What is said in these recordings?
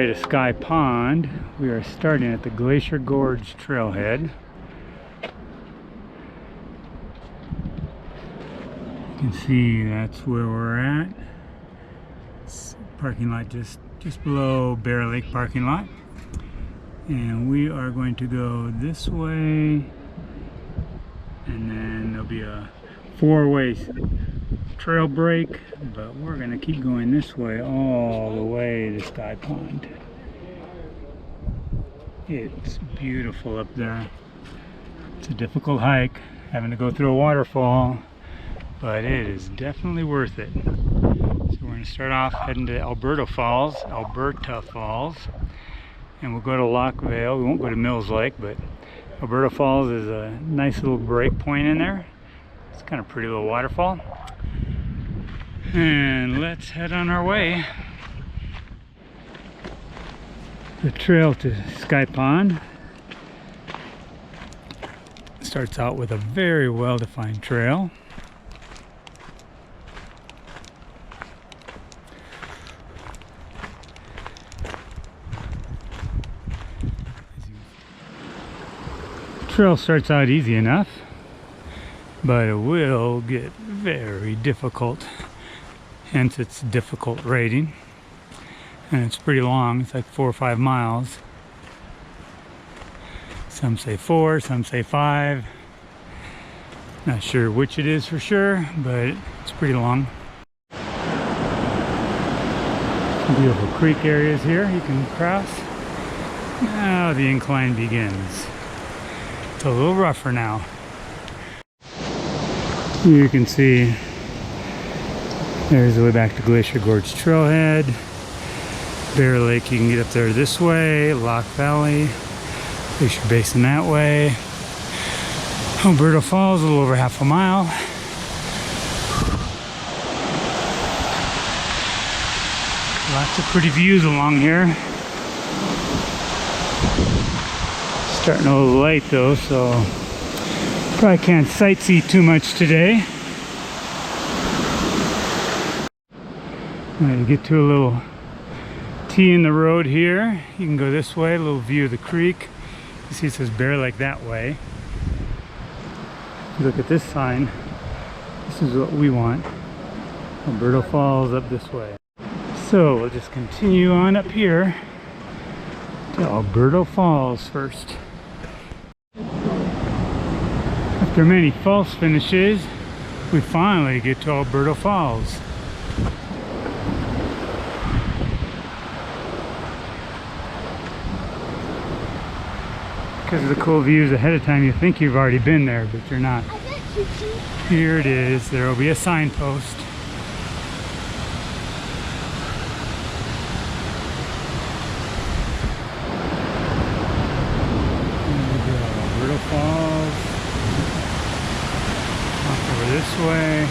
to Sky Pond. We are starting at the Glacier Gorge trailhead. You can see that's where we're at. It's parking lot just below Bear Lake parking lot. And we are going to go this way, and then there'll be a four-way trail break, but we're going to keep going this way all the way to Sky Pond. It's beautiful up there. It's a difficult hike, having to go through a waterfall, but it is definitely worth it. So we're going to start off heading to Alberta Falls, and we'll go to Lockvale. We won't go to Mills Lake, but Alberta Falls is a nice little break point in there. It's kind of pretty little waterfall. And let's head on our way. The trail to Sky Pond starts out with a very well-defined trail. The trail starts out easy enough, but it will get very difficult. Hence its difficult rating, and it's pretty long. It's like 4 or 5 miles. Some say 4, some say 5. Not sure which it is for sure, but it's pretty long. Beautiful creek areas here you can cross. Now the incline begins. It's a little rougher now. You can see there's the way back to Glacier Gorge Trailhead. Bear Lake, you can get up there this way. Lock Valley, Glacier Basin that way. Alberta Falls, a little over half a mile. Lots of pretty views along here. Starting a little late though, so probably can't sightsee too much today. You get to a little T in the road here. You can go this way, a little view of the creek. You see it says Bear Lake that way. Look at this sign. This is what we want. Alberta Falls up this way. So we'll just continue on up here to Alberta Falls first. After many false finishes, we finally get to Alberta Falls. Because of the cool views ahead of time, you think you've already been there, but you're not. Here it is. There will be a signpost. There we go, Alberta Falls. Walk over this way.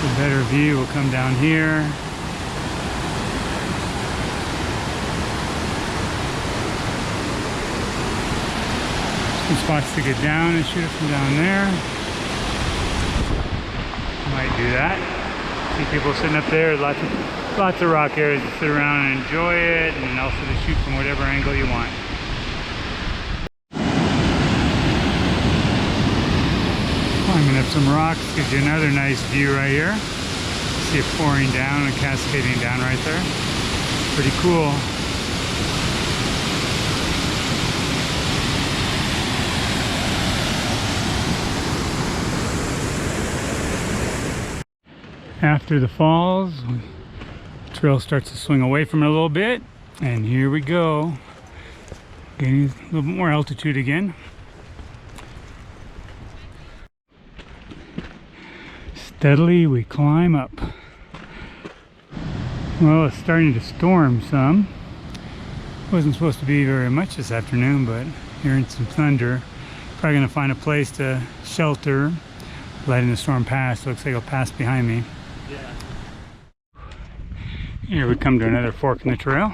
The better view will come down here. Some spots to get down and shoot it from down there. Might do that. See people sitting up there. Lots of rock areas to sit around and enjoy it, and also to shoot from whatever angle you want. Climbing up some rocks gives you another nice view right here. See it pouring down and cascading down right there. Pretty cool. After the falls, the trail starts to swing away from it a little bit, and here we go, getting a little bit more altitude again. Steadily we climb up. Well, it's starting to storm some. Wasn't supposed to be very much this afternoon, but hearing some thunder. Probably gonna find a place to shelter, letting the storm pass. Looks like it'll pass behind me. Here we come to another fork in the trail.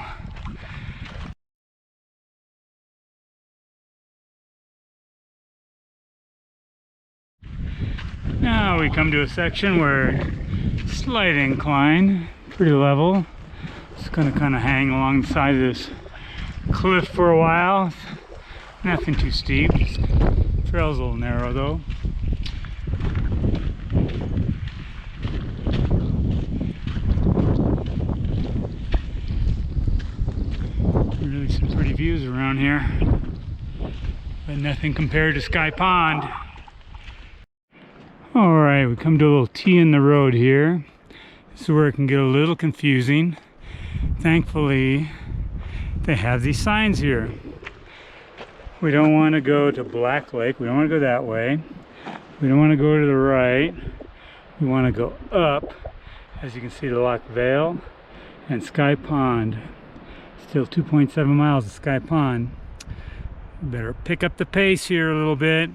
Now we come to a section where slight incline, pretty level, It's gonna kind of hang along the side of this cliff for a while. Nothing too steep. The trail's a little narrow though. Really some pretty views around here, but nothing compared to Sky Pond. All right, we come to a little T in the road here. This is where it can get a little confusing. Thankfully, they have these signs here. We don't want to go to Black Lake. We don't want to go that way. We don't want to go to the right. We want to go up, as you can see, to Loch Vale and Sky Pond. Still 2.7 miles to Sky Pond. Better pick up the pace here a little bit.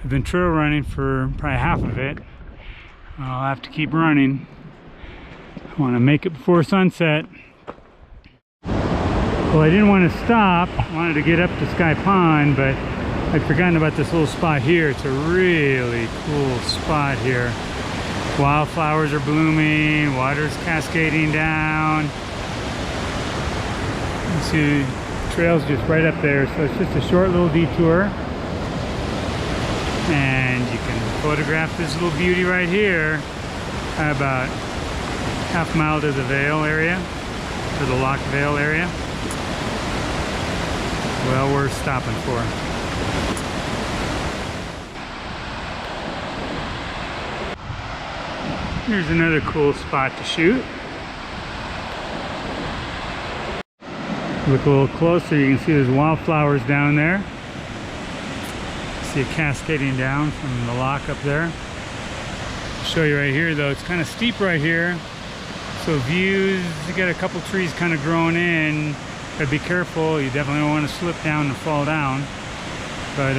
I've been trail running for probably half of it. I'll have to keep running. I want to make it before sunset. Well, I didn't want to stop. I wanted to get up to Sky Pond, but I'd forgotten about this little spot here. It's a really cool spot here. Wildflowers are blooming, water's cascading down. You see the trail's just right up there, so it's just a short little detour. And you can photograph this little beauty right here. About half mile to the Vale area, to the Loch Vale area. Well worth stopping for. Here's another cool spot to shoot. Look a little closer, you can see there's wildflowers down there. See it cascading down from the loch up there. I'll show you right here though, it's kind of steep right here. So views, you got a couple trees kind of growing in. Gotta be careful, you definitely don't want to slip down and fall down. But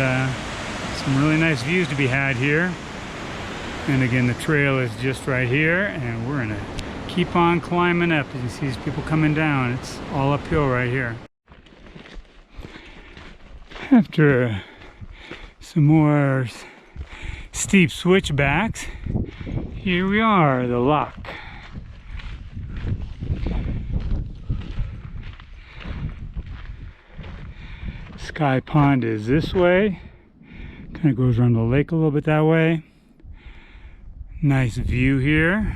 some really nice views to be had here. And again, the trail is just right here, and we're gonna keep on climbing up. As you see these people coming down, it's all uphill right here. After some more steep switchbacks, here we are, the loch. Sky Pond is this way, kind of goes around the lake a little bit that way. Nice view here.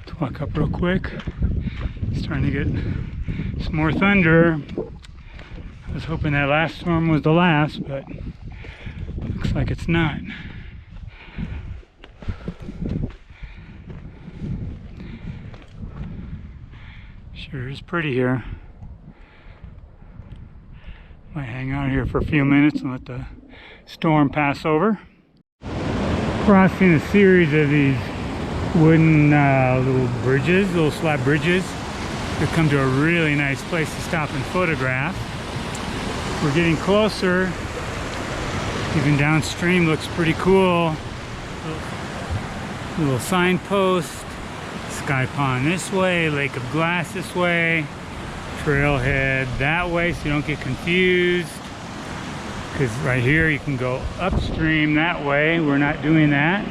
Let's walk up real quick. Starting to get some more thunder. I was hoping that last storm was the last, but looks like it's not. Sure is pretty here. Might hang out here for a few minutes and let the storm pass over. Crossing a series of these wooden little bridges, little slab bridges. We've come to a really nice place to stop and photograph. We're getting closer. Even downstream looks pretty cool. Little signpost. Sky Pond this way, Lake of Glass this way. Trailhead that way, so you don't get confused, because right here you can go upstream that way. We're not doing that.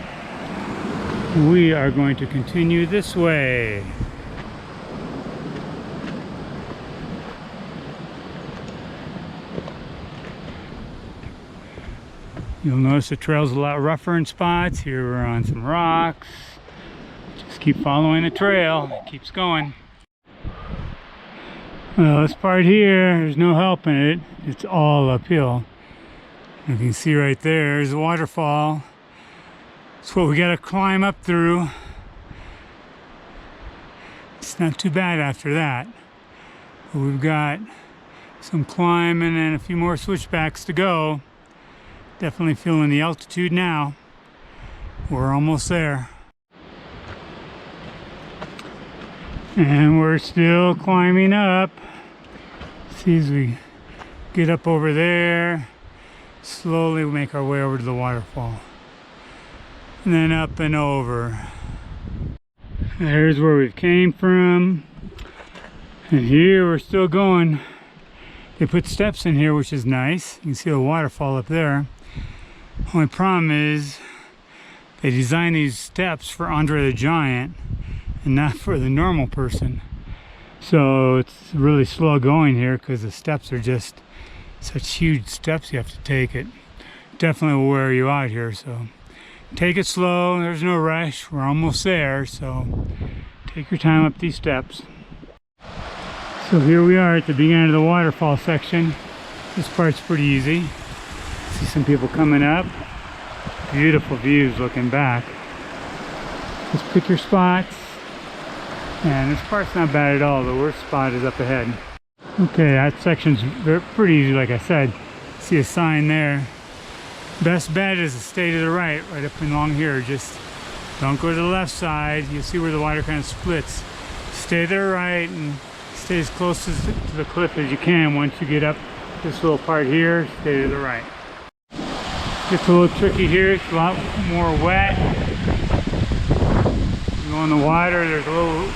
We are going to continue this way. You'll notice the trail's a lot rougher in spots. Here we're on some rocks. Just keep following the trail, it keeps going. Well, this part here, there's no helping it. It's all uphill. You can see right there, there's a waterfall. It's what we gotta climb up through. It's not too bad after that. But we've got some climbing and a few more switchbacks to go. Definitely feeling the altitude now. We're almost there. And we're still climbing up. See, as we get up over there, slowly we make our way over to the waterfall. And then up and over. There's where we came from. And here we're still going. They put steps in here, which is nice. You can see the waterfall up there. Only problem is they designed these steps for Andre the Giant and not for the normal person. So it's really slow going here because the steps are just such huge steps you have to take. It definitely will wear you out here, so take it slow. There's no rush. We're almost there, so take your time up these steps. So here we are at the beginning of the waterfall section. This part's pretty easy. See some people coming up. Beautiful views looking back. Just pick your spots. And this part's not bad at all. The worst spot is up ahead. Okay, that section's pretty easy, like I said. See a sign there. Best bet is to stay to the right up along here. Just don't go to the left side. You'll see where the water kind of splits. Stay to the right and stay as close to the cliff as you can. Once you get up this little part here, stay to the right. Gets a little tricky here. It's a lot more wet. You go in the water, there's a little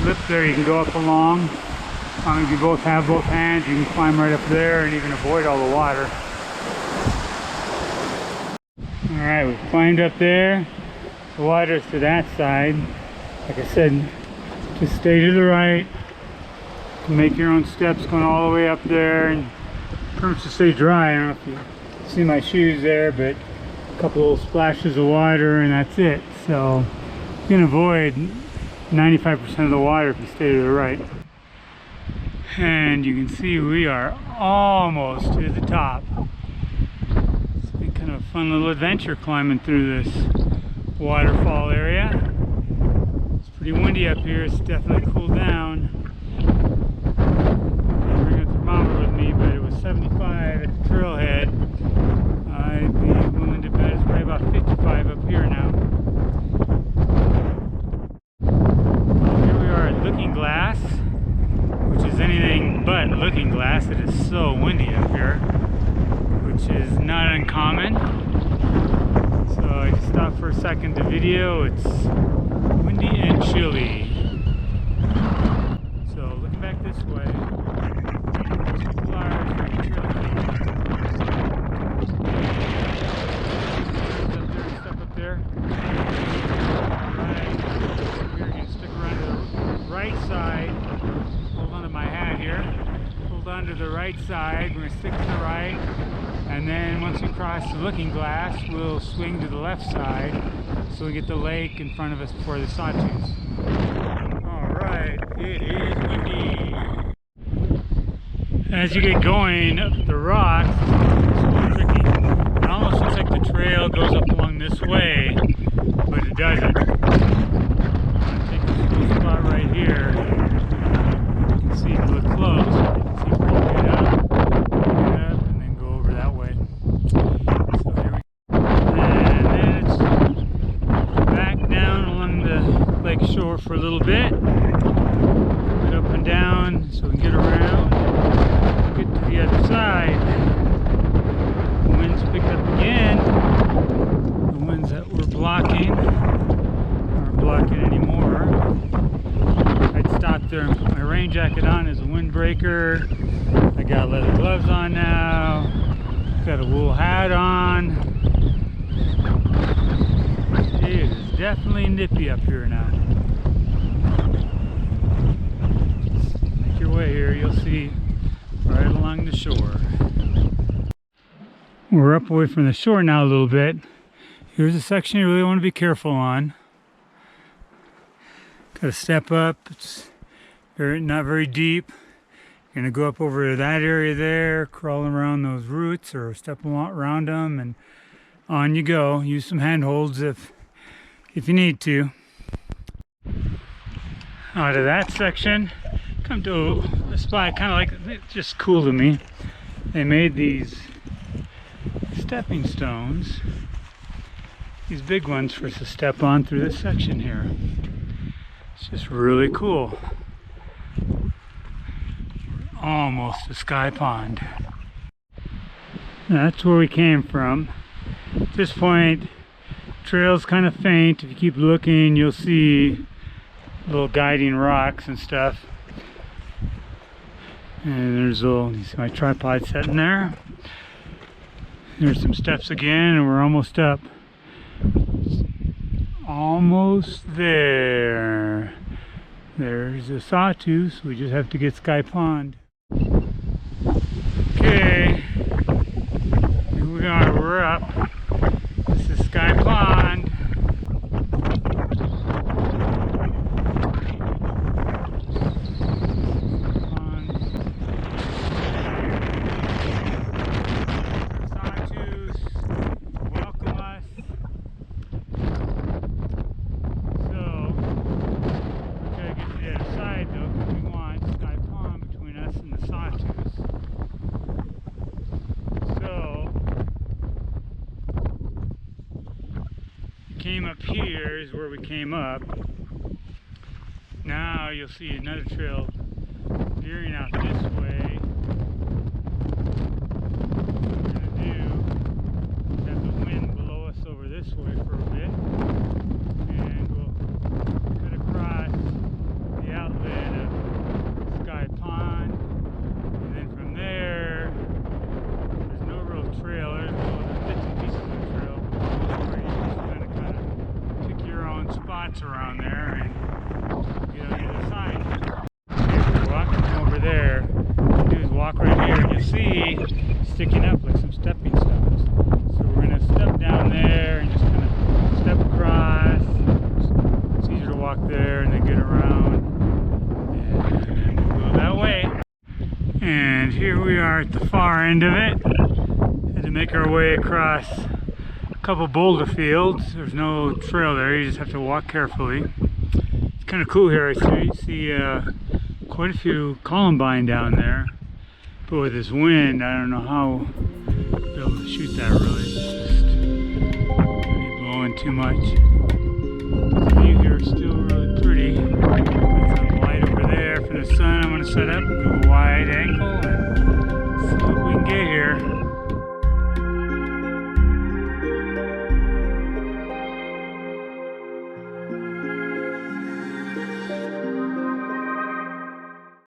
lip there you can go up along. As long as you both have both hands, you can climb right up there and even avoid all the water. Alright, we've climbed up there. The water's to that side. Like I said, just stay to the right. You can make your own steps going all the way up there and pretty much to stay dry. I don't know if you see my shoes there, but a couple little splashes of water and that's it. So you can avoid 95% of the water if you stay to the right. And you can see we are almost to the top. It's been kind of a fun little adventure climbing through this waterfall area. It's pretty windy up here. It's definitely cooled down. I didn't bring a thermometer with me, but it was 75 at the trailhead. I'd be willing to bet it's probably about 55 up here now. Looking glass, which is anything but looking glass. It is so windy up here, which is not uncommon. So I just stopped for a second to video. It's windy and chilly. So looking back this way, stuff up there. Right side, hold on to my hat here, hold on to the right side, we're going to stick to the right, and then once we cross the looking glass we'll swing to the left side so we get the lake in front of us before the sawtooths. Alright, it is windy. As you get going up the rocks, it's a little tricky. It almost looks like the trail goes up along this way, but it doesn't. Right here, you can see if you look close, you can see we'll get up, and then go over that way. So here we go. And then it's back down along the lake shore for a little bit. Get up and down so we can get around, get to the other side. The wind's picked up again. The winds that were blocking aren't blocking anymore. Stop there and put my rain jacket on as a windbreaker. I got leather gloves on now. Got a wool hat on. It is definitely nippy up here now. Just make your way here, you'll see right along the shore. We're up away from the shore now a little bit. Here's a section you really want to be careful on. Got to step up. It's not very deep. You're going to go up over that area there, crawling around those roots or step around them, and on you go. Use some handholds if you need to. Out of that section, come to a spot kind of like, it's just cool to me. They made these stepping stones, these big ones for us to step on through this section here. It's just really cool. Almost a sky pond. That's where we came from. At this point, trail's kind of faint. If you keep looking, you'll see little guiding rocks and stuff. And there's a little, you see my tripod sitting there. There's some steps again, and we're almost up. Almost there. There's a sawtooth. We just have to get Sky Pond. Okay, here we are. We're up. This is Sky Pond. Sawtooth, welcome us. So, we gotta get to the other side though, because we want Sky Pond between us and the Sawtooth. So, we came up here is where we came up. Now you'll see another trail veering out this way. What we're going to do is have the wind blow us over this way for a bit, and we'll cut across the outlet of Sky Pond, and then from there, there's no real trail. There's bits and pieces of the trail where you just kind of pick your own spots around there and get on the other side. Walking over there, what you do is walk right here and you'll see sticking up like some stepping stones. So we're going to step down there and just kind of step across. It's easier to walk there and then get around. And we'll go that way. And here we are at the far end of it. Had to make our way across a couple boulder fields. There's no trail there, you just have to walk carefully. It's kind of cool here. I see quite a few columbine down there, but with this wind I don't know how I'll be able to shoot that really. It's just really blowing too much. The view here is still really pretty. Got some light over there for the sun. I'm going to set up and go wide angle.